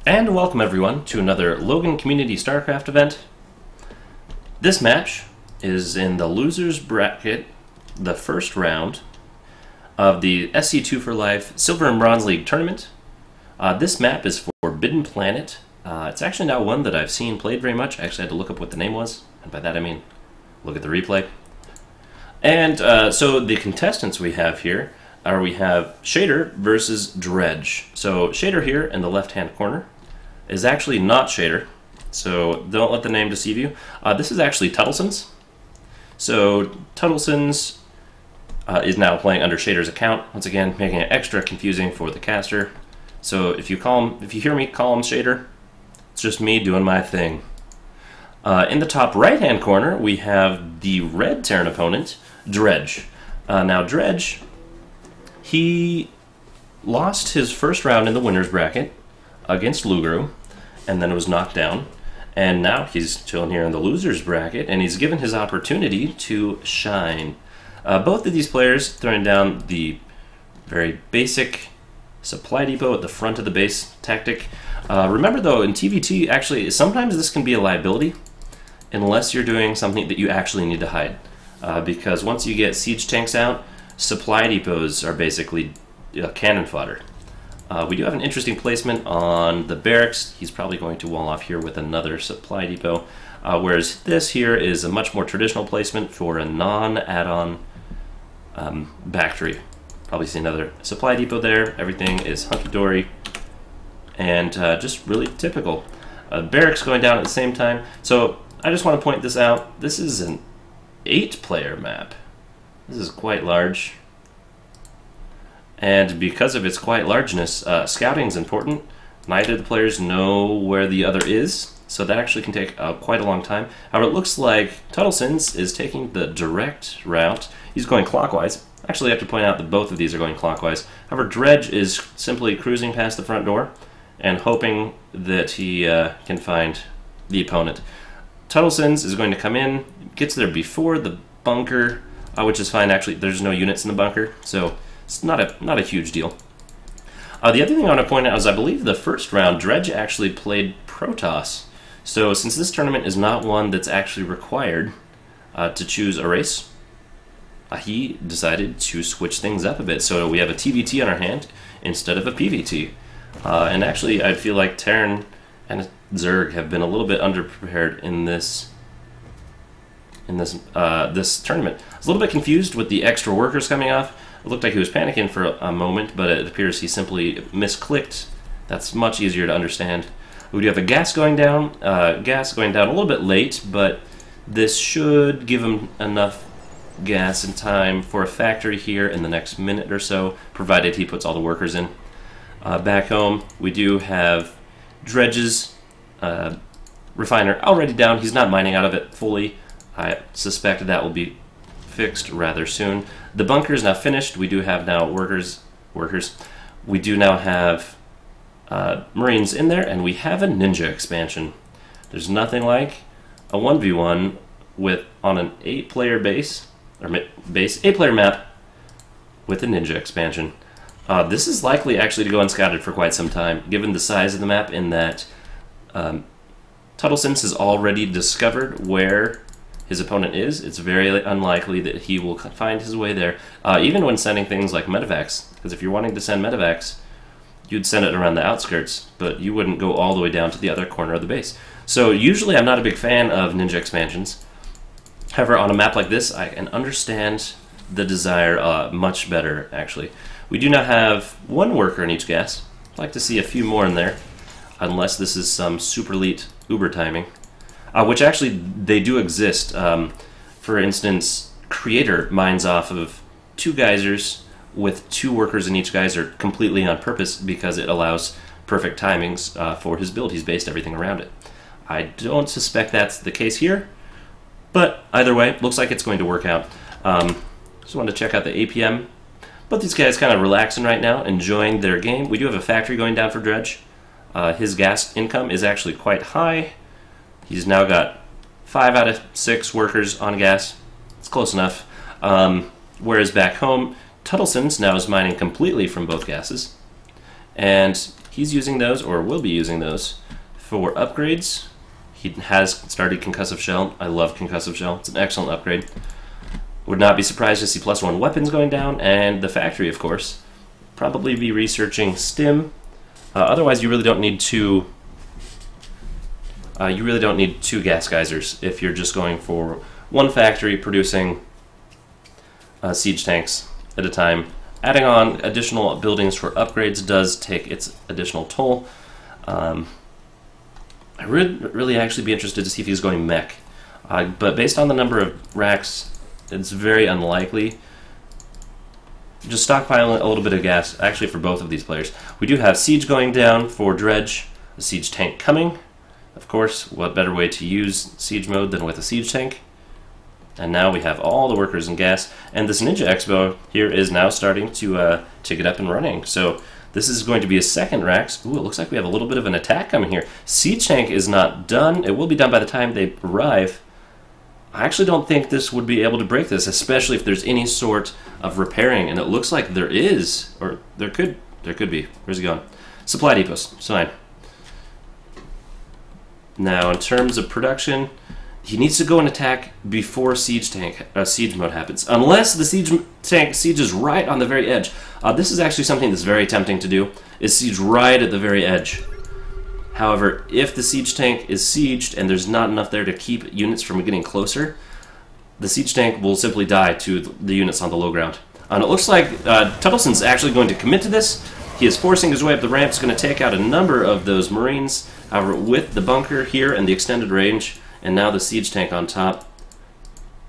And welcome everyone to another Logan Community Starcraft event. This match is in the losers bracket, the first round of the SC24Life Silver and Bronze League tournament. This map is Forbidden Planet. It's actually not one that I've seen played very much. I actually had to look up what the name was, and by that I mean look at the replay. And so the contestants we have here are we have Shader versus Dredj. So Shader here in the left-hand corner is actually not Shader, so don't let the name deceive you. This is actually Tuttlesons. So Tuttlesons is now playing under Shader's account, once again making it extra confusing for the caster. So if you hear me call him Shader, it's just me doing my thing. In the top right-hand corner, we have the red Terran opponent, Dredj. Now Dredj, he lost his first round in the winner's bracket against Lugru, and then was knocked down. And now he's chilling here in the loser's bracket, and he's given his opportunity to shine. Both of these players throwing down the very basic supply depot at the front of the base tactic. Remember though, in TVT, actually, sometimes this can be a liability unless you're doing something that you actually need to hide. Because once you get siege tanks out, supply depots are basically cannon fodder. We do have an interesting placement on the barracks. He's probably going to wall off here with another supply depot, whereas this here is a much more traditional placement for a non-add-on factory. Probably see another supply depot there. Everything is hunky-dory and just really typical. Barracks going down at the same time. So I just want to point this out. This is an 8-player map. This is quite large. And because of its quite largeness, scouting is important. Neither of the players know where the other is, so that actually can take quite a long time. However, it looks like Tuttlesons is taking the direct route. He's going clockwise. Actually, I have to point out that both of these are going clockwise. However, Dredj is simply cruising past the front door and hoping that he can find the opponent. Tuttlesons is going to come in, gets there before the bunker, which is fine. Actually, there's no units in the bunker, so it's not a huge deal. The other thing I want to point out is I believe the first round, Dredj actually played Protoss. So since this tournament is not one that's actually required to choose a race, he decided to switch things up a bit. So we have a TVT on our hand instead of a PVT. And actually, I feel like Terran and Zerg have been a little bit underprepared in this tournament. I was a little bit confused with the extra workers coming off. It looked like he was panicking for a moment, but it appears he simply misclicked. That's much easier to understand. We do have a gas going down a little bit late, but this should give him enough gas in time for a factory here in the next minute or so, provided he puts all the workers in. Back home, we do have Dredj's refiner already down. He's not mining out of it fully. I suspect that will be fixed rather soon. The bunker is now finished. We do have now workers. We do now have Marines in there, and we have a ninja expansion. There's nothing like a 1v1 on an 8-player base, or 8-player map with a ninja expansion. This is likely actually to go unscouted for quite some time, given the size of the map, in that Tuttlesons has already discovered where his opponent is. It's very unlikely that he will find his way there, even when sending things like medevacs, because if you're wanting to send medevacs, you'd send it around the outskirts, but you wouldn't go all the way down to the other corner of the base. So usually I'm not a big fan of ninja expansions. However, on a map like this, I can understand the desire much better, actually. We do now have 1 worker in each gas. I'd like to see a few more in there, unless this is some super elite Uber timing. Which actually, they do exist. For instance, Creator mines off of 2 geysers with 2 workers in each geyser completely on purpose because it allows perfect timings for his build. He's based everything around it. I don't suspect that's the case here, but either way, looks like it's going to work out. Just wanted to check out the APM. Both these guys kind of relaxing right now, enjoying their game. We do have a factory going down for Dredj. His gas income is actually quite high. He's now got 5 out of 6 workers on gas. It's close enough. Whereas back home, Tuttlesons now is mining completely from both gases. And he's using those, or will be using those, for upgrades. He has started Concussive Shell. I love Concussive Shell. It's an excellent upgrade. Would not be surprised to see +1 weapons going down, and the factory, of course. Probably be researching Stim. Otherwise, you really don't need two. You really don't need 2 gas geysers if you're just going for one factory producing siege tanks at a time. Adding on additional buildings for upgrades does take its additional toll. I would really actually be interested to see if he's going mech. But based on the number of racks, it's very unlikely. Just stockpiling a little bit of gas, actually, for both of these players. We do have siege going down for Dredj, a siege tank coming. Of course, what better way to use siege mode than with a siege tank? And now we have all the workers in gas, and this Ninja Expo here is now starting to get up and running. So this is going to be a second racks. Ooh, it looks like we have a little bit of an attack coming here. Siege tank is not done. It will be done by the time they arrive. I actually don't think this would be able to break this, especially if there's any sort of repairing, and it looks like there is, or there could be. Where's he going? Supply depots. Sign. Now, in terms of production, he needs to go and attack before siege mode happens, unless the siege tank sieges right on the very edge. This is actually something that's very tempting to do, is siege right at the very edge. However, if the siege tank is sieged and there's not enough there to keep units from getting closer, the siege tank will simply die to the units on the low ground. And it looks like Tuttlesons is actually going to commit to this. He is forcing his way up the ramp. He's going to take out a number of those Marines. However, with the bunker here and the extended range, and now the siege tank on top,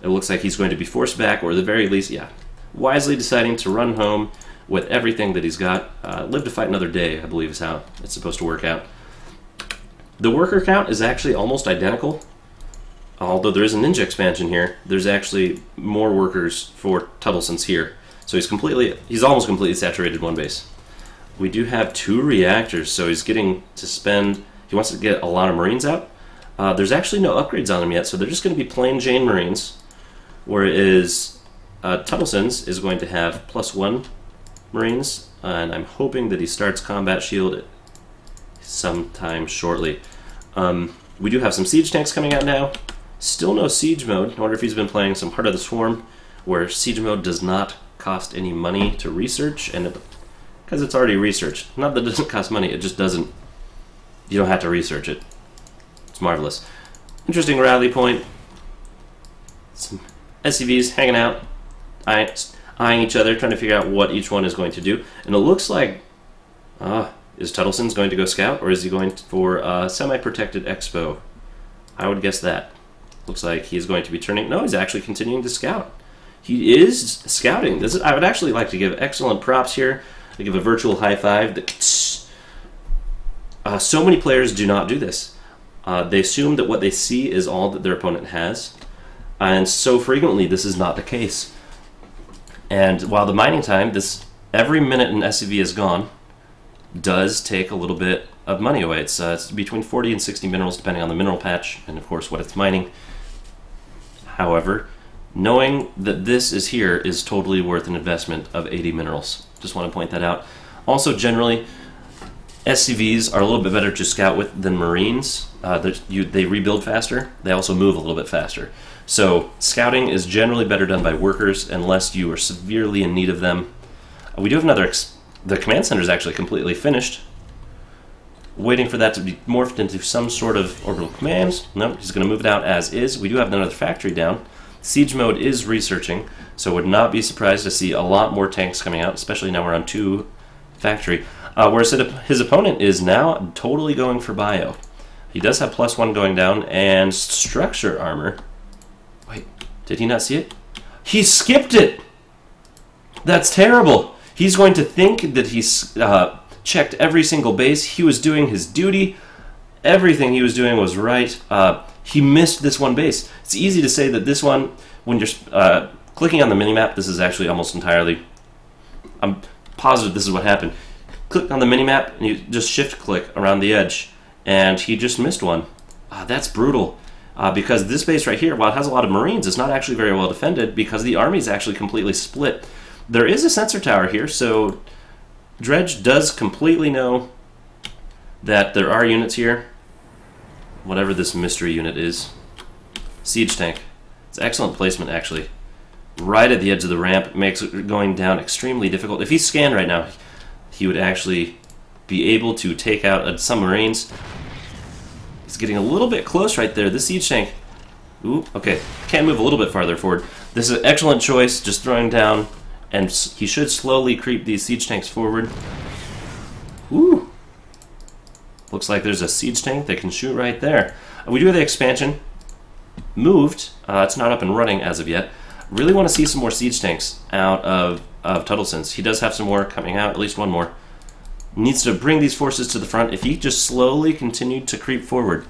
it looks like he's going to be forced back, or at the very least, yeah, wisely deciding to run home with everything that he's got. Live to fight another day, I believe is how it's supposed to work out. The worker count is actually almost identical. Although there is a ninja expansion here, there's actually more workers for Tuttlesons here. So he's almost completely saturated one base. We do have 2 reactors, so he's getting to spend, he wants to get a lot of Marines out. There's actually no upgrades on them yet, so they're just going to be plain Jane Marines, whereas Tuttlesons is going to have +1 Marines, and I'm hoping that he starts Combat Shield sometime shortly. We do have some siege tanks coming out now. Still no siege mode. I wonder if he's been playing some Heart of the Swarm, where siege mode does not cost any money to research, and because it's already researched. Not that it doesn't cost money, it just doesn't, you don't have to research it. It's marvelous. Interesting rally point. Some SCVs hanging out, eyeing each other, trying to figure out what each one is going to do. And it looks like, is Tuttlesons going to go scout, or is he going for semi-protected expo? I would guess that. Looks like he's going to be turning, no, he's actually continuing to scout. He is scouting. I would actually like to give excellent props here. I give a virtual high five. So many players do not do this. They assume that what they see is all that their opponent has, and so frequently this is not the case. And while the mining time, every minute an SCV is gone, does take a little bit of money away. It's between 40 and 60 minerals depending on the mineral patch and of course what it's mining. However, knowing that this is here is totally worth an investment of 80 minerals. Just want to point that out. Also, generally, SCVs are a little bit better to scout with than Marines. They rebuild faster. They also move a little bit faster. So scouting is generally better done by workers unless you are severely in need of them. We do have another... The command center is actually completely finished. Waiting for that to be morphed into some sort of orbital commands. Nope, he's going to move it out as is. We do have another factory down. Siege mode is researching, so would not be surprised to see a lot more tanks coming out, especially now we're on 2 factory. Whereas his opponent is now totally going for bio. He does have +1 going down, and structure armor. Wait, did he not see it? He skipped it! That's terrible! He's going to think that he's checked every single base. He was doing his duty. Everything he was doing was right. He missed this one base. It's easy to say that this one, when you're clicking on the minimap, this is actually almost entirely, I'm positive this is what happened. Click on the minimap and you just shift click around the edge, and he just missed one. That's brutal. Because this base right here, while it has a lot of Marines, it's not actually very well defended because the army is actually completely split. There is a sensor tower here, so Dredj does completely know that there are units here. Whatever this mystery unit is. Siege tank. It's excellent placement, actually. Right at the edge of the ramp. Makes it going down extremely difficult. If he's scanned right now, he would actually be able to take out some Marines. He's getting a little bit close right there. This siege tank. Ooh, okay. Can move a little bit farther forward. This is an excellent choice, just throwing down, and he should slowly creep these siege tanks forward. Ooh. Looks like there's a siege tank that can shoot right there. We do have the expansion moved. It's not up and running as of yet. Really want to see some more siege tanks out of Tuttlesons. He does have some more coming out, at least one more. Needs to bring these forces to the front. If he just slowly continued to creep forward,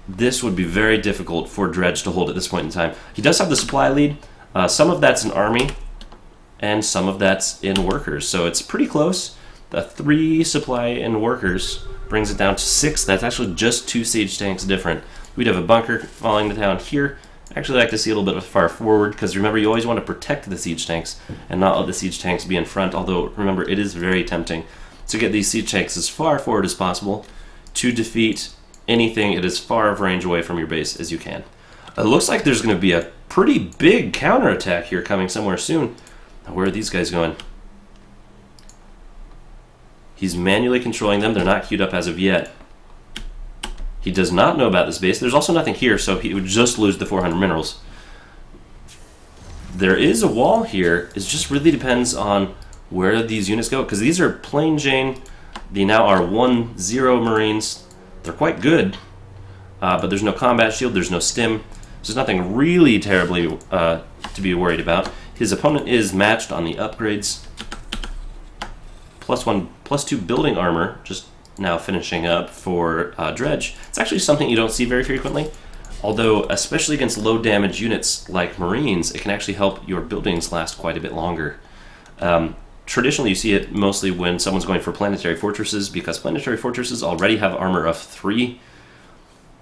this would be very difficult for Dredj to hold at this point in time. He does have the supply lead. Some of that's in army, and some of that's in workers. So it's pretty close. The 3 supply in workers brings it down to 6. That's actually just 2 siege tanks different. We'd have a bunker falling down here. I actually like to see a little bit far forward, because remember, you always want to protect the siege tanks and not let the siege tanks be in front, although remember, it is very tempting to get these siege tanks as far forward as possible to defeat anything at as far of range away from your base as you can. It looks like there's going to be a pretty big counterattack here coming somewhere soon. Now, where are these guys going? He's manually controlling them. They're not queued up as of yet. He does not know about this base. There's also nothing here, so he would just lose the 400 minerals. There is a wall here. It just really depends on where these units go, because these are plain Jane. They now are 1-0 Marines. They're quite good, but there's no combat shield, there's no stim. There's nothing really terribly to be worried about. His opponent is matched on the upgrades. +1, +2 building armor, just now finishing up for Dredj. It's actually something you don't see very frequently, although especially against low damage units like Marines, it can actually help your buildings last quite a bit longer. Traditionally, you see it mostly when someone's going for planetary fortresses, because planetary fortresses already have armor of 3.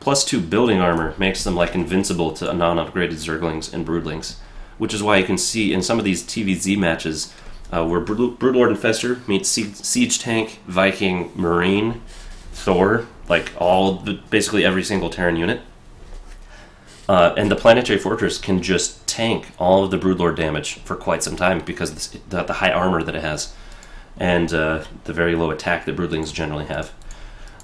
+2 building armor makes them like invincible to non-upgraded Zerglings and Broodlings, which is why you can see in some of these TVZ matches where Broodlord Infestor meets Siege Tank, Viking, Marine, Thor, like basically every single Terran unit. And the Planetary Fortress can just tank all of the Broodlord damage for quite some time because of the high armor that it has, and the very low attack that Broodlings generally have.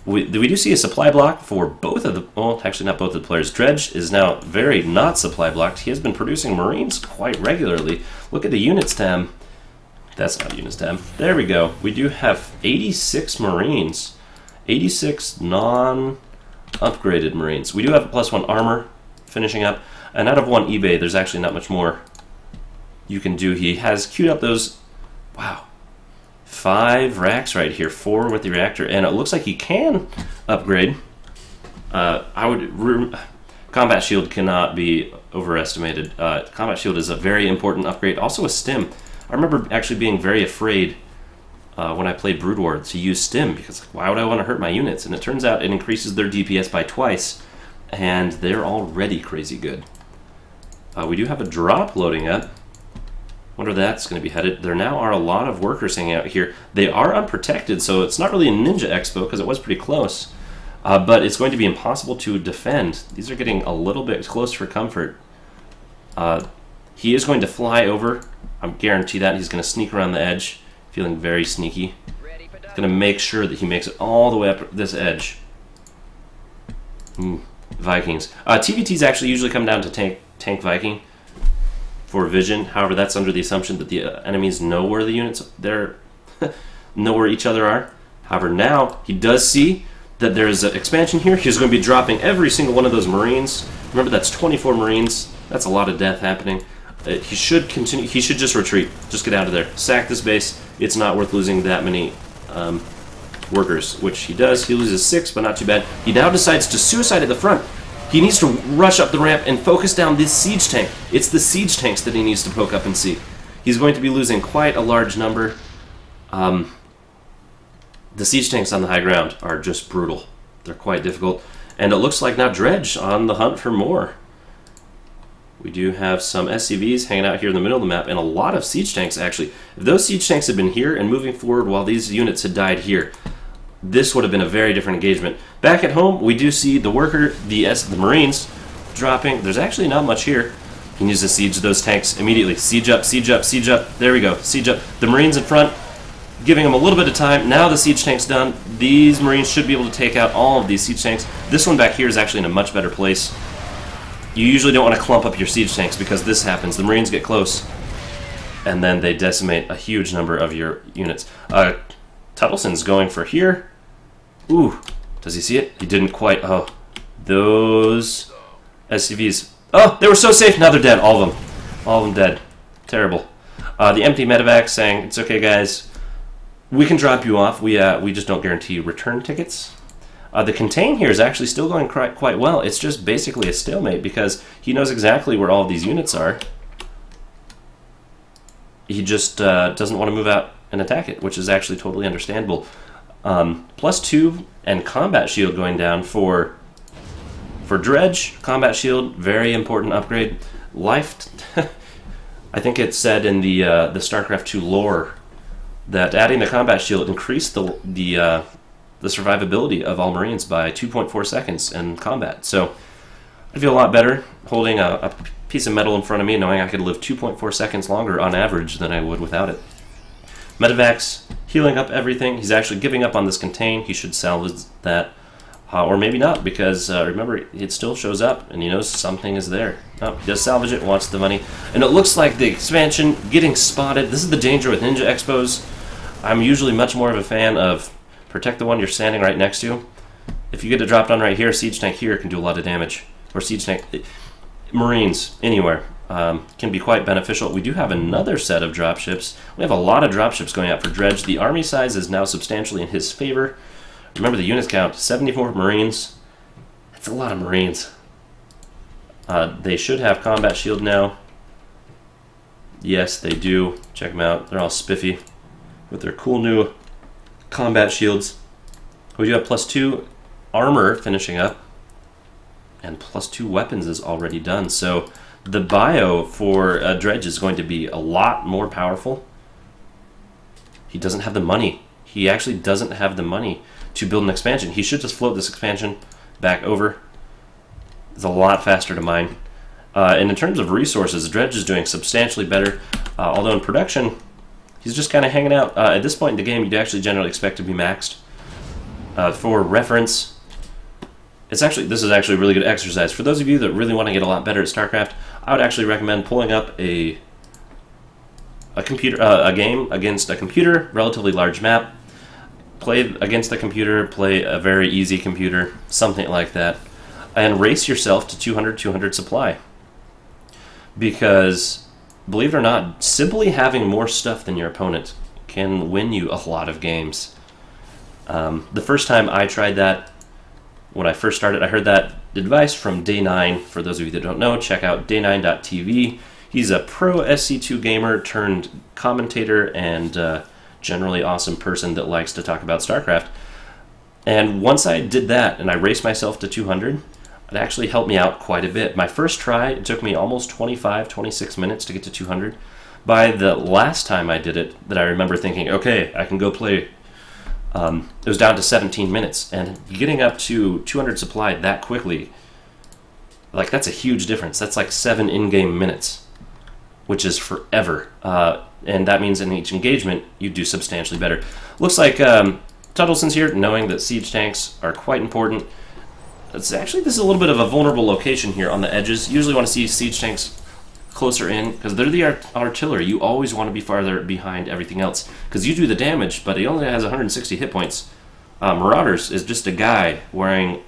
We do see a supply block for both of the, well, actually not both of the players. Dredj is now very not supply blocked. He has been producing Marines quite regularly. Look at the units tab. That's not units tab. There we go. We do have 86 Marines. 86 non-upgraded Marines. We do have a +1 armor finishing up, and out of 1 eBay, there's actually not much more you can do. He has queued up those, wow, 5 racks right here, 4 with the reactor, and it looks like he can upgrade. Combat shield cannot be overestimated. Combat shield is a very important upgrade. Also a stim. I remember actually being very afraid when I played Brood War to use stim, because like, why would I want to hurt my units? And it turns out it increases their DPS by twice, and they're already crazy good. We do have a drop loading up. Wonder that's going to be headed. There now are a lot of workers hanging out here. They are unprotected, so it's not really a ninja expo because it was pretty close. But it's going to be impossible to defend. These are getting a little bit close for comfort. He is going to fly over. I guarantee that. He's going to sneak around the edge, feeling very sneaky. He's going to make sure that he makes it all the way up this edge. Vikings. TVTs actually usually come down to tank Viking for vision. However, that's under the assumption that the enemies know where the units know where each other are. However, now he does see that there's an expansion here. He's going to be dropping every single one of those Marines. Remember, that's 24 Marines. That's a lot of death happening. He should continue. He should just retreat. Just get out of there. Sack this base. It's not worth losing that many workers, which he does. He loses 6, but not too bad. He now decides to suicide at the front. He needs to rush up the ramp and focus down this siege tank. It's the siege tanks that he needs to poke up and see. He's going to be losing quite a large number. The siege tanks on the high ground are just brutal. They're quite difficult. And it looks like now Dredj on the hunt for more. We do have some SCVs hanging out here in the middle of the map, and a lot of siege tanks, actually. If those siege tanks had been here and moving forward while these units had died here, this would have been a very different engagement. Back at home, we do see the worker, the Marines, dropping. There's actually not much here. You can use the siege of those tanks immediately. Siege up, siege up, siege up. There we go. Siege up. The Marines in front, giving them a little bit of time. Now the siege tank's done. These Marines should be able to take out all of these siege tanks. This one back here is actually in a much better place. You usually don't want to clump up your siege tanks because this happens. The Marines get close, and then they decimate a huge number of your units. Tuttlesons going for here. Ooh, does he see it? He didn't quite. Oh, those SCVs. Oh, they were so safe. Now they're dead. All of them. All of them dead. Terrible. The empty medevac saying, it's okay, guys. We can drop you off. We just don't guarantee return tickets. The contain here is actually still going quite well. It's just basically a stalemate because he knows exactly where all of these units are. He just doesn't want to move out and attack it, which is actually totally understandable. +2 and combat shield going down for Dredj. Combat shield, very important upgrade. Life, I think it said in the Starcraft 2 lore that adding the combat shield increased the survivability of all Marines by 2.4 seconds in combat. So I feel a lot better holding a piece of metal in front of me, knowing I could live 2.4 seconds longer on average than I would without it. Medevac's healing up everything. He's actually giving up on this contain. He should salvage that. Or maybe not, because remember, it still shows up, and he knows something is there. Oh, he does salvage it, wants the money. And it looks like the expansion getting spotted. This is the danger with Ninja Expos. I'm usually much more of a fan of protect the one you're standing right next to. If you get it dropped on right here, siege tank here can do a lot of damage. Or siege tank, Marines, anywhere, can be quite beneficial. We do have another set of dropships. We have a lot of dropships going out for Dredj. The army size is now substantially in his favor. Remember the units count, 74 Marines. That's a lot of Marines. They should have combat shield now. Yes, they do. Check them out. They're all spiffy with their cool new combat shields. We do have +2 armor finishing up, and +2 weapons is already done. So the bio for Dredj is going to be a lot more powerful. He doesn't have the money. He actually doesn't have the money to build an expansion. He should just float this expansion back over. It's a lot faster to mine. And in terms of resources, Dredj is doing substantially better. Although in production, he's just kind of hanging out. At this point in the game, you'd actually generally expect to be maxed. For reference, this is actually a really good exercise. For those of you that really want to get a lot better at StarCraft, I would actually recommend pulling up a game against a computer, relatively large map. Play against the computer, play a very easy computer, something like that, and race yourself to 200 supply. Because, believe it or not, simply having more stuff than your opponent can win you a lot of games. The first time I tried that, when I first started, I heard that advice from Day9. For those of you that don't know, check out day9.tv. He's a pro SC2 gamer turned commentator and generally awesome person that likes to talk about StarCraft. And once I did that and I raced myself to 200, it actually helped me out quite a bit. My first try, it took me almost 26 minutes to get to 200. By the last time I did it, that I remember thinking, okay, I can go play, it was down to 17 minutes. And getting up to 200 supply that quickly, like, that's a huge difference. That's like 7 in-game minutes, which is forever. And that means in each engagement, you do substantially better. Looks like Tuttlesons here, knowing that siege tanks are quite important. This is a little bit of a vulnerable location here on the edges. You usually want to see siege tanks closer in, because they're the artillery. You always want to be farther behind everything else, because you do the damage, but he only has 160 hit points. Marauders is just a guy wearing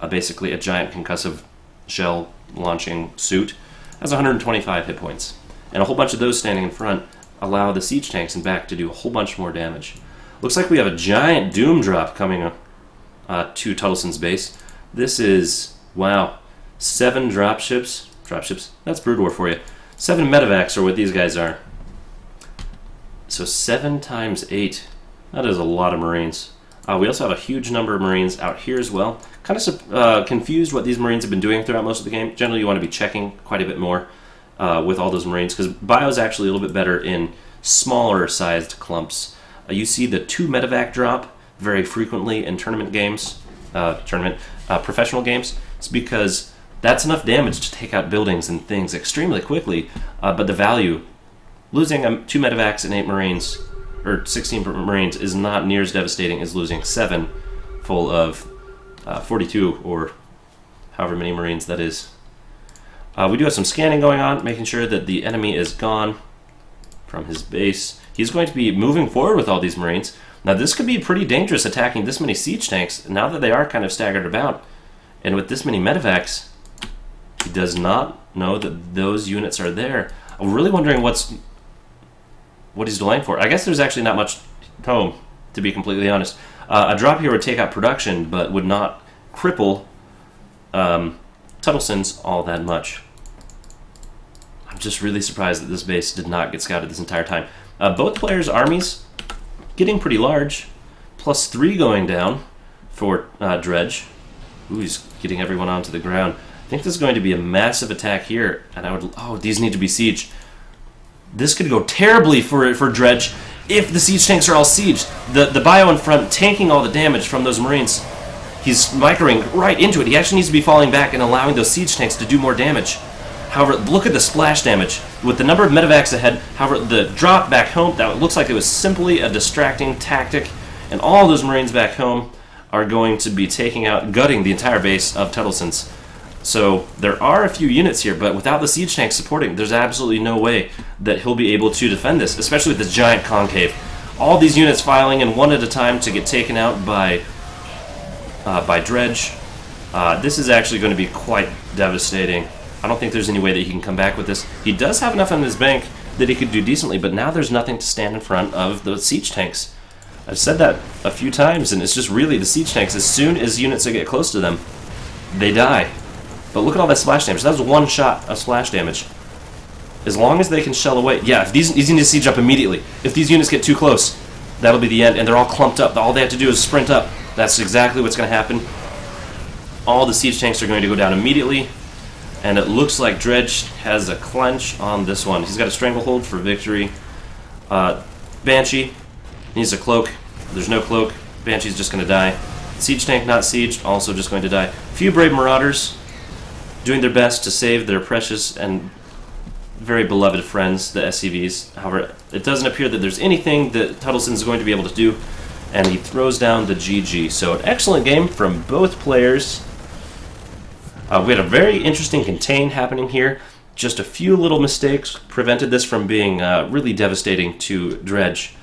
basically a giant concussive shell launching suit. Has 125 hit points. And a whole bunch of those standing in front allow the siege tanks in back to do a whole bunch more damage. Looks like we have a giant doom drop coming to Tuttleson's base. This is, wow, 7 dropships. That's Brood War for you. 7 medevacs are what these guys are. So 7 times 8. That is a lot of Marines. We also have a huge number of Marines out here as well. Kind of confused what these Marines have been doing throughout most of the game. Generally, you want to be checking quite a bit more with all those Marines, because bio is actually a little bit better in smaller sized clumps. You see the 2 medevac drop very frequently in tournament games, professional games. It's because that's enough damage to take out buildings and things extremely quickly, but the value, losing 2 medevacs and 8 Marines, or 16 Marines, is not near as devastating as losing 7 full of 42, or however many Marines that is. We do have some scanning going on, making sure that the enemy is gone from his base. He's going to be moving forward with all these Marines. Now this could be pretty dangerous, attacking this many siege tanks, now that they are kind of staggered about. And with this many medevacs, he does not know that those units are there. I'm really wondering what he's delaying for. I guess there's actually not much home, to be completely honest. A drop here would take out production, but would not cripple Tuttlesons all that much. I'm just really surprised that this base did not get scouted this entire time. Both players' armies getting pretty large. +3 going down for Dredj. Ooh, he's getting everyone onto the ground. I think this is going to be a massive attack here, and I would... Oh, these need to be sieged. This could go terribly for Dredj if the siege tanks are all sieged. The bio in front tanking all the damage from those Marines. He's microing right into it. He actually needs to be falling back and allowing those siege tanks to do more damage. However, look at the splash damage. With the number of medevacs ahead, however, the drop back home, that looks like it was simply a distracting tactic, and all those Marines back home are going to be gutting the entire base of Tuttlesons. So there are a few units here, but without the siege tanks supporting, there's absolutely no way that he'll be able to defend this, especially with this giant concave. All these units filing in one at a time to get taken out by Dredj. This is actually going to be quite devastating. I don't think there's any way that he can come back with this. He does have enough on his bank that he could do decently, but now there's nothing to stand in front of the siege tanks. I've said that a few times, and it's just really the siege tanks. As soon as units get close to them, they die. But look at all that splash damage. That was one shot of splash damage. As long as they can shell away... Yeah, if these need to siege up immediately. If these units get too close, that'll be the end, and they're all clumped up. All they have to do is sprint up. That's exactly what's going to happen. All the siege tanks are going to go down immediately, and it looks like Dredj has a clench on this one. He's got a stranglehold for victory. Banshee needs a cloak. There's no cloak. Banshee's just going to die. Siege tank not sieged, also just going to die. Few brave marauders doing their best to save their precious and very beloved friends, the SCVs. However, it doesn't appear that there's anything that Tuttlesons is going to be able to do, and he throws down the GG. So an excellent game from both players. We had a very interesting contain happening here. Just a few little mistakes prevented this from being really devastating to Dredj.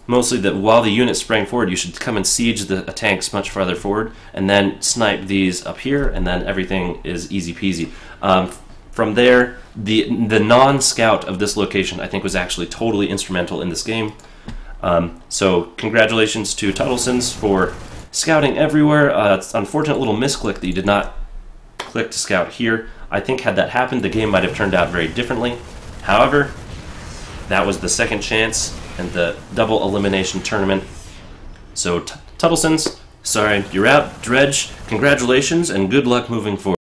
Mostly that while the unit sprang forward, you should come and siege the tanks much farther forward, and then snipe these up here, and then everything is easy peasy. From there, the non-scout of this location, I think, was actually totally instrumental in this game. So congratulations to Tuttlesons for scouting everywhere. It's an unfortunate little misclick that you did not click to scout here. I think had that happened, the game might have turned out very differently. However, that was the second chance in the double elimination tournament. So Tuttlesons, sorry, you're out. Dredj, congratulations and good luck moving forward.